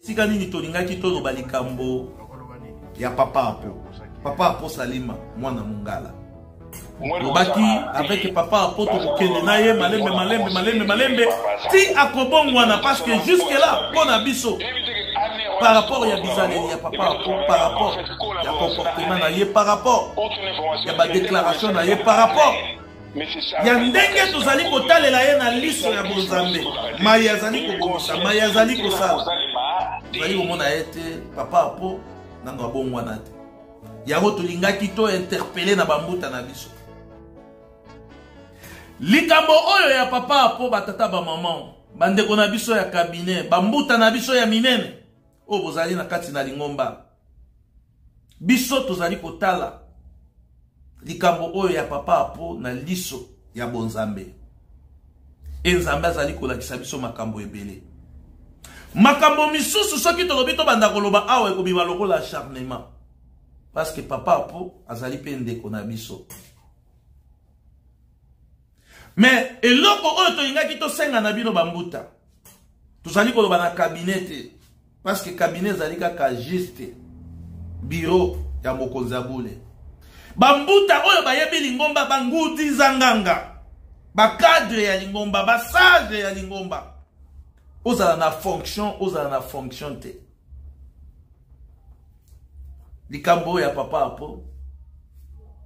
tika nini tolingaki toloba likambo ya papa apo Salima mwana mungala lobaki avec papa apo tokende na ye malembe ti akobongwana parce que jusque là pona biso par rapport ya bizaleli ya papa apo par rapport ya comportement na ye par rapport ya ba déclaration na ye par rapport ya ndenge tozali kotalela ye na liso ya bonzambe mai azali kobongisa mai azali kosala tozali komona ye te papa apo nano abongwana te yango tolingaki to interpele na bambuta na biso likambo oyo ya papa apo batata bamama bandeko na biso ya cabinet bambuta na biso ya minene oyo bozali na kati na lingomba biso tozali kotala likambo oyo ya papa apo na liso ya bonzambe enzambe azali kolakisa biso makambo ebele makambo misusu soki tolobi to banda koloba awa ekobima lokola acharnement parce que papa apo azali pe ndeko na biso mais eloko oyo toyingaki tosenga na bino bambuta tozali koloba na cabinet te parce que cabinet ezali kaka juste bureau ya mokonzi ya bule bambuta oyo bayebi lingomba bangudi zanganga bakadre ya lingomba basage ya lingomba ozala na fonction te likambo oyo ya papa apo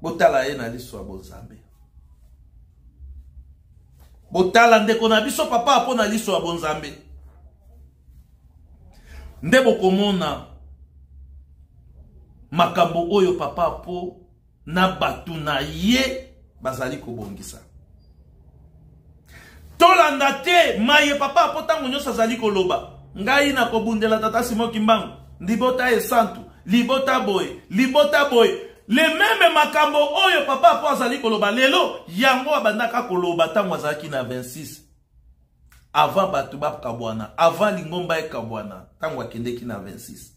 botala ye na liso ya bonzambe botala ndeko na biso papa apo na liso ya bonzambe nde bokomona makambo oyo papa apo na batu na ye bazali kobongisa tolanda te maye papa apo tango nyonso azali koloba ngai na kobundela tata Simon Kimbangu libota esantu libota boye le même makambo oyo papa apo azali koloba lelo yango abandaka koloba tango azalaki na 26 avant batu bakabwana avant lingomba ekabwana tango akendeki na 26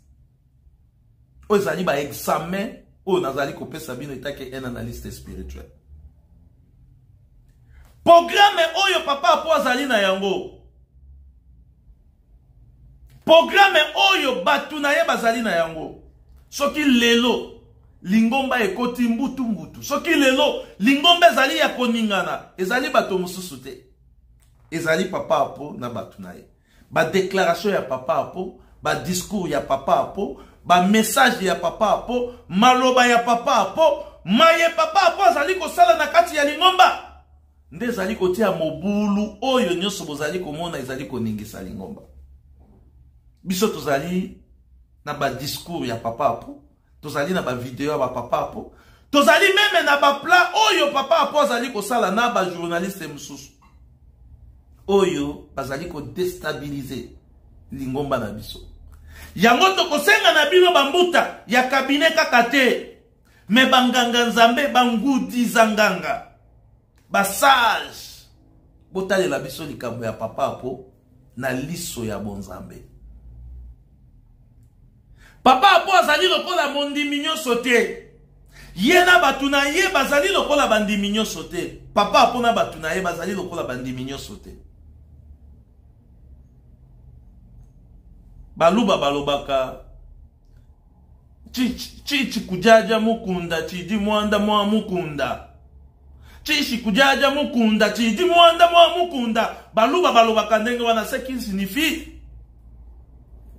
oyo ezali ba examen oyo nazali kopesa bino etake un analyste spirituel programme oyo papa apo azali na yango programme oyo batu na ye bazali na yango soki lelo lingomba ekoti mbutu soki lelo lingomba ezali ya koningana ezali bato mosusu te ezali papa apo na batu na ye ba déclaration ya papa apo ba discours ya papa apo ba message ya papa apo maloba ya papa apo maye papa apo azali kosala na kati ya lingomba nde ezali kotia mobulu oyo nyonso bozali komona ezali koningisa lingomba biso tozali na ba discours ya papa apo tozali na ba video ya papa apo tozali meme na ba plat oyo papa apo azali kosala na ba journaliste mususu oyo bazali ko déstabiliser lingomba na biso yango tokosenga na bino bambuta ya cabinet kaka te me banganga nzambe bangudi zanganga basage botalela biso likambo ya papa apo na liso ya bonzambe papa apo azali lokola mondimi nyonso te ye na batu na ye bazali lokola bandimi nyonso te papa apo na batu na ye bazali lokola bandimi nyonso te baluba balobaka chichi kujaja mukunda chidi mwanda mwa mukunda chichi kujaja mukunda chidi mwanda mwa mukunda baluba balobaka ndenge wana ce qui signifie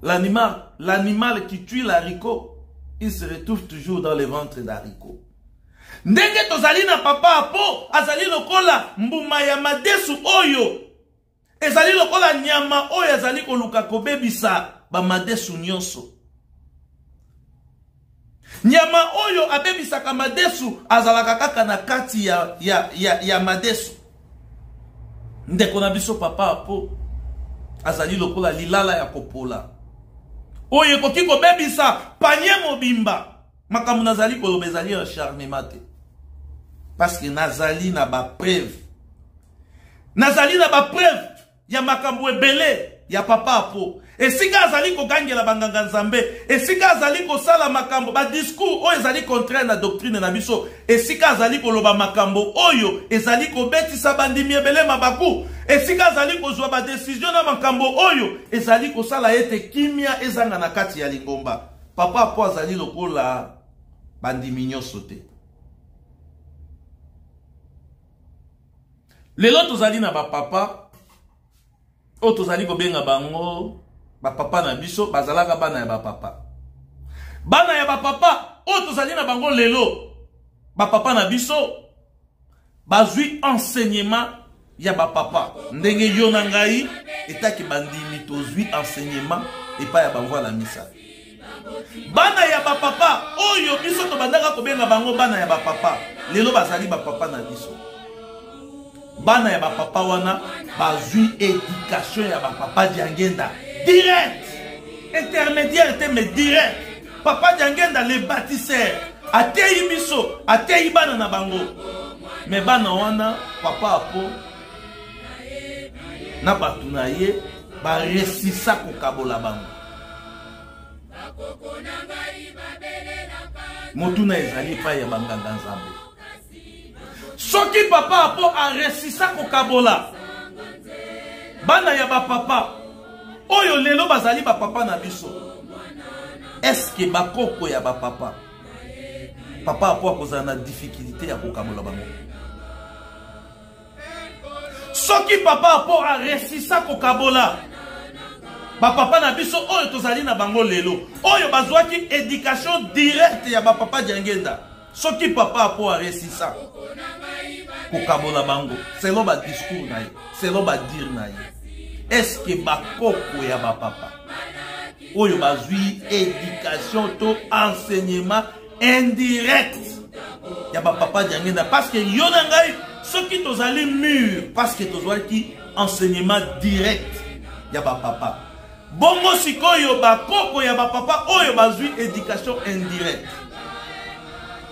l'animal qui tue l'haricot il se retrouve toujours dans le ventre d'haricot ndenge tozali na papa apo azali lokola mbuma ya madesu oyo ezali lokola nyama oyo azali koluka kobebisa ba madesu nyonso nyama oyo abebisaka madesu azalaka kaka na kati ya madesu ndeko na biso papa apo azali lokola lilala ya kopola oyo ekoki kobebisa panye mobimba makambo nazali koloba ezali acharnement te parce que nazali na ba preuve ya makambo ebele ya papa apo esika azali kogangela banganga nzambe esika azali kosala makambo ba discours oyo ezali contraire na doctrine na biso esika azali koloba makambo oyo ezali kobetisa bandimi ebele mabaku esika azali kozwa ba décision na makambo oyo ezali kosala ete kimia ezanga na kati ya lingomba. Papa po azali lokola bandimi nyonso te. Lelo tozali na ba papa o tozali kobenga bango ba papa na biso bazalaka bana ya ba papa. Bana ya ba papa o tozali na bango lelo ba papa na biso bazui enseignement ya ba papa. Ndenge yo na ngai etaki bandimi tozui enseignement epa ya bango la misa. Bana ya ba papa oyo biso to bandaka kobenga bango bana ya ba papa. Lelo bazali ba papa na biso. Bana ya ba papa wana bazui éducation ya ba papa Diangenda direct. Intermédiaire te mais direct. Papa Diangenda le bâtisseur. Atei biso, atei bana na bango. Mais bana wana papa apo na batu na ye ba resisa ko kabola bango. Motuna ezali pa ya banganga nzambe. Soki papa apo a resisa ko kabola bana ya ba papa oyo lelo bazali ba papa na biso. Est-ce que bakoko ya ba papa papa apo akozala na difficulté ya ko kabola bango? Soki papa apo a resisa ko kabola ba papa na biso oyo tozali na bango lelo oyo bazwaki éducation directe ya ba papa Diangenda. Soki papa apo a resisa ko kabola bango selon ba discours na ye, selon ba dire na ye, est-ce que bakoko ya ba papa oyo bazui éducation to enseignement indirect ya ba papa Diangenda? Parce que yo na ngai soki tozali mûr parce que tozwaki enseignement direct ya ba papa. Bongo sikoyo bakoko ya ba papa oyo bazui éducation indirecte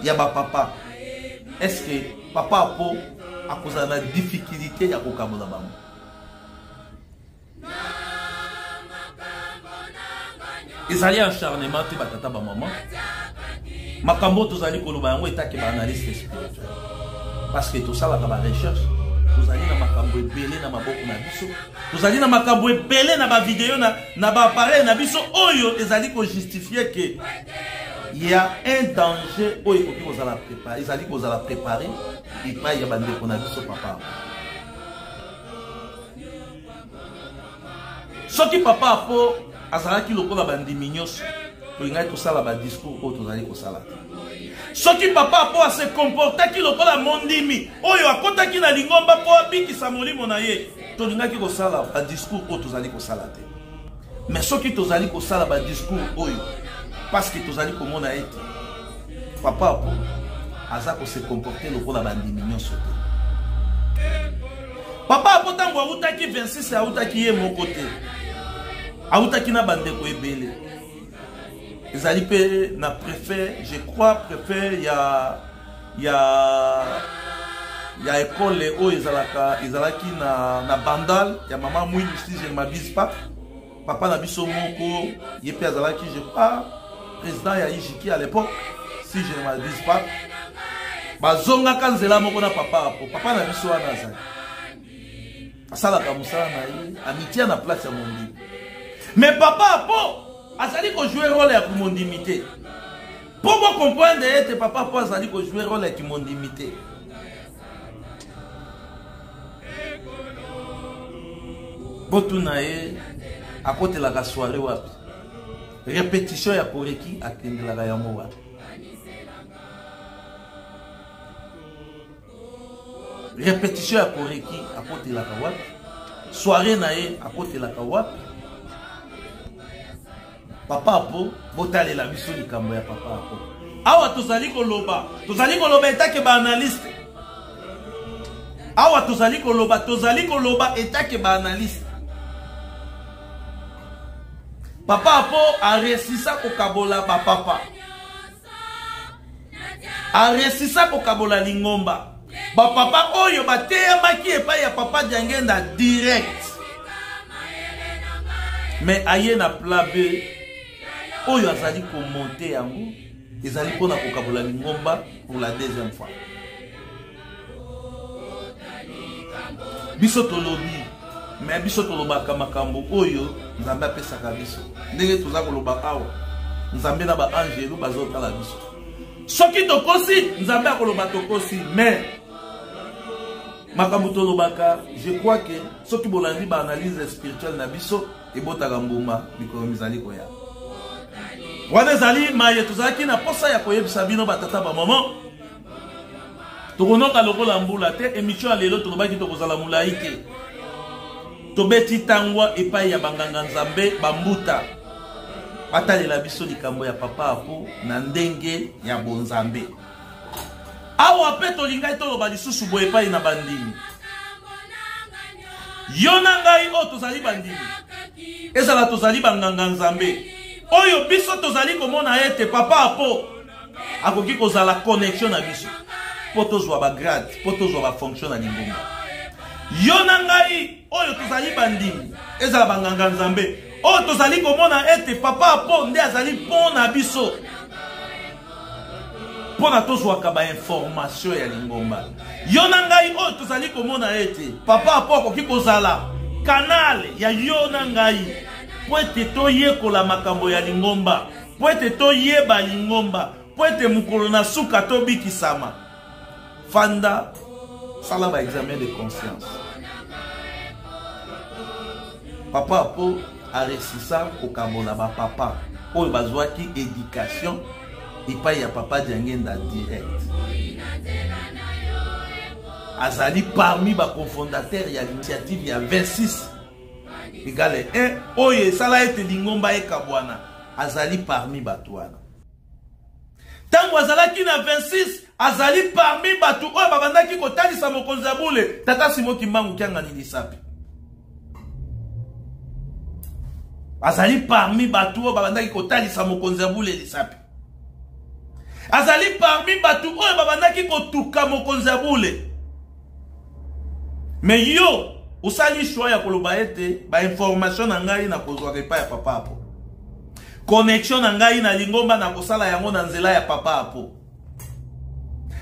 ya ba papa, est-ce que papa apo akozala na difficulté ya kokabola bango? Ezali acharnement te batata ba maman. Makambo tozali koloba yango etaki ba analyste spirituel. Parce que tout ça la ba recherche, tozali na makambo ebele na maboko na biso. Tozali na makambo ebele na ba vidéo na ba appareil na biso oyo ezali ko justifier que il y a un danger oyo ko kozala préparer, ezali kozala préparer et pas ya bande ko na biso papa. Soki papa apo azalaki lokola bandimi nyonso tolingai kosala ba discours oyo tozali kosala. Soki papa apo se comportaki lokola mondimi oyo akotaki na lingomba po abikisa molimo na ye tolingaki kosala ba discours oyo tozali kosala te. Mais soki tozali kosala ba discours oyo parce que tozali komona ete papa apo aza ko se comporter lokola bandimi nyonso te. Papa apo tango autaki 26 autaki ye moko te. Autaki na bandeko ebele. Ezali pe na préfet, je crois préfet ya école o ezalaki na Bandal ya maman Mouine si je ne m'abuse pas. Papa na biso moko ye pe azalaki je crois président ya Ijiki à l'époque si je ne m'abuse pas. Bazonga kanzela moko na papa apo. Papa na biso wana azali. Asalaka musala na ye, amitié na place ya mondi. Mais papa apo azali ko jouer rôle ya kimondimité. Pour vous comprendre ete papa apo azali ko jouer rôle ya kimondimité. Botuna ye akotelaka soirée wapi. Répétition ya koreki akendelaka yango wapi. Répétition ya koreki akotelaka wapi. Soirée na ye akotelaka wapi. Papa apo botale la biso likambo ya papa apo. Awa tozali koloba etake ba analyste. Awa tozali koloba etake ba analyste. Papa apo a resisa ko kabola ba papa. A resisa ko kabola lingomba. Ba papa oyo bateyamaki epai ya papa Diangenda direct. Mais aye na plabe oyo azali ko monter yango ezali pona ko kabola lingomba pour la deuxième fois. Biso tolobi mais biso tolobaka makambo oyo nzambe apesaka biso ndenge toza koloba awa nzambe na baangelo bazotala biso soki tokosi nzambe akoloba tokosi mais makambo tolobaka je crois que soki bolandi baanalyse spirituelle na biso ebotaka mbuma mikolo mizali koya wana ezali maye tozalaki na posa ya koyebisa bino batata bamama tokonoka lokola mbula te émission ya lelo tolobaki tokozala molai te tobeti tangwa epai ya banganga nzambe bambuta batalela biso likambo ya papa apo na ndenge ya bonzambe awa pe tolingai toloba lisusu boye epai na bandimi yo na ngai oyo tozali bandimi ezala tozali banganga nzambe oyo biso tozali komona ete papa apo akoki kozala connexion na biso po tozwa bagrade po tozwa bafonction na lingomba yo na ngai oyo tozali bandimi ezala banganga nzambe oyo tozali komona ete papa apo nde azali mpo na biso mpo na tozwaka bainformation ya lingomba yo na ngai oyo tozali komona ete papa apo akoki kozala kanale ya yo na ngai po ete toyekola makambo ya lingomba po ete toyeba lingomba po ete mokolo na suka tobikisama fanda sala ba examen de conscience papa apo aresisa kokambola bapapa oyo bazwaki éducation epai ya papa Diangenda direct azali parmi baconfondateur ya l'initiative ya 26 égale 1 oyo esala ete lingomba ekabwana azali parmi bato wana ntango azalaki na 26 azali parmi bato oyo babandaki kotalisa mokonzi ya bule tata Simon Kimbangu Kiangani Lisapi azali parmi bato oyo babandaki kotalisa mokonzi ya bule Lisapi azali parmi bato oyo babandaki kotuka mokonzi ya bule mais yo osali choix ya koloba ete bainformation na ngai na kozwaka epai ya papa apo connexion na ngai na lingomba na kosala yango na nzela ya papa apo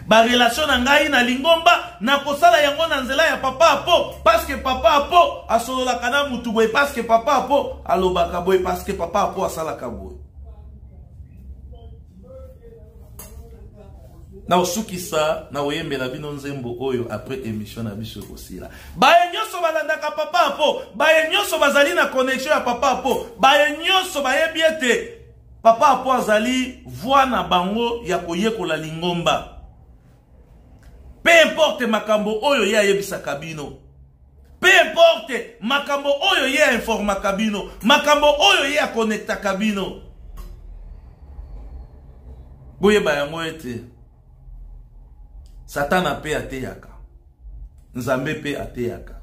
barelation na ngai na lingomba na kosala yango na nzela ya papa apo parce que papa apo asololaka na mutu boye parce que papa apo alobaka boye parce que papa apo asalaka boye na osukisa na oyembela bino nzembo oyo après émission na biso kosila baye nyonso balandaka papa apo baye nyonso bazali na connexion ya papa apo baye nyonso bayebi ete papa apo azali voix na bango ya koyekola lingomba peu importe makambo oyo ye ayebisaka bino peu importe makambo oyo ye ainformaka bino makambo oyo ye akonektaka bino boyeba yango ete Satana pe ateyaka nzambe pe ateyaka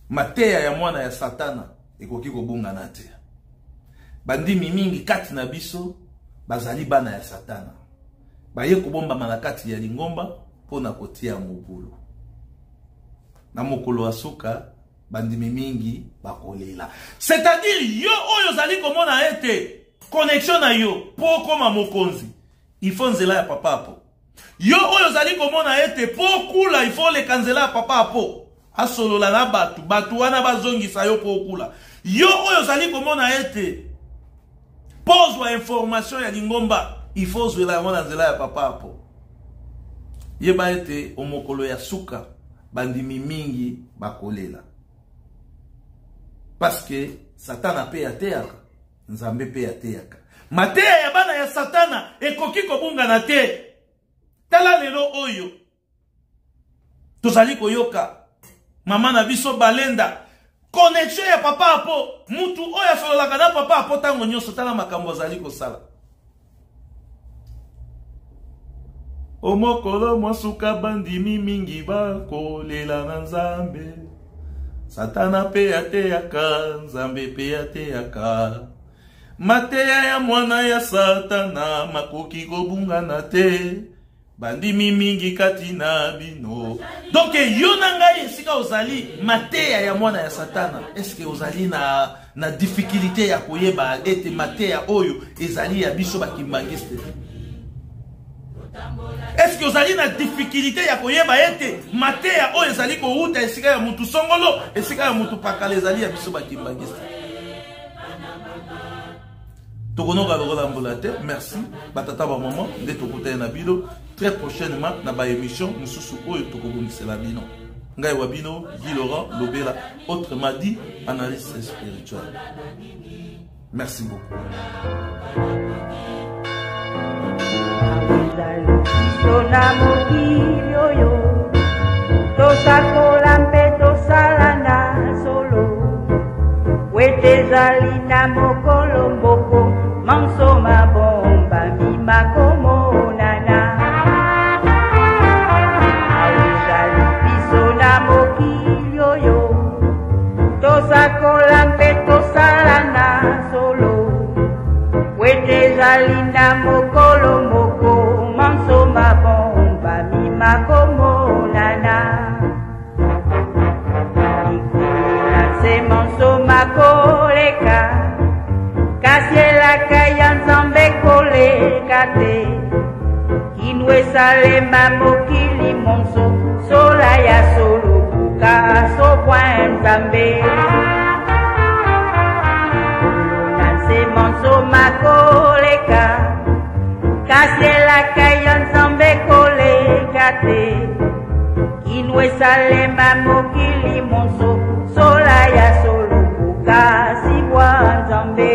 mateya ya mwana ya satana ekoki kobungana te bandimi mingi kati na biso bazali bana ya satana baye kobomba na kati ya lingomba pona kotia mobulu na mokolo asuka bandimi mingi bakolela c'est-à-dire yo oyo zali komona ete connexion na yo po koma mokonzi ifo nzela ya papa apo yo oyo zali komona ete po kula ifo le kanzela papa apo asolola na batu wana bazongisa yo po kula yo oyo zali komona ete pozwa information ya lingomba ifo zwela yango na nzela ya papa apo yeba ete omokolo ya suka bandimi mingi bakolela parce que satana pe ateyaka nzambe pe ateyaka mateya ya bana ya satana ekoki kobungana te tala lelo oyo tozali koyoka mama na biso balenda connexion ya papa apo mutu oyo asololaka na papa apo tango nyonso tala makambo azali kosala omokolo mwasuka bandimi mingi bakolela na nzambe satana pe ateyaka nzambe pe ateyaka mateya ya mwana ya satana makoki kobungana te bandimi mingi kati na bino donc yo na ngai esika ozali mateya ya mwana ya satana eske ozali na difficulté ya koyeba ete mateya oyo ezali ya biso bakimbangiste Est-ce que vous avez une difficulté ya koyeba ete mateya oyo ezali kouta esika ya mutu songolo esika ya mutu pakala ezali ya biso bakimbangista. Tokonoka lokola mbolate, merci. Batata ba maman, nde tokutana na bino très prochainement na ba émission mususu oyo tokobongisela bino. Ngai wabino, Guy Laurent Lobela, autrement dit, analyste spirituel. Merci beaucoup. Linda mokolo moko manso mabomba mi makomo nana ikula se manso makoleka kasiela kayanzambe koleka te kinwe salema mokili monso sola ya solo buka so kwanzambe Monso makoleka kasela kayan zambe koleka te inwe salema mokili monso sola ya solo buka si bwa zambe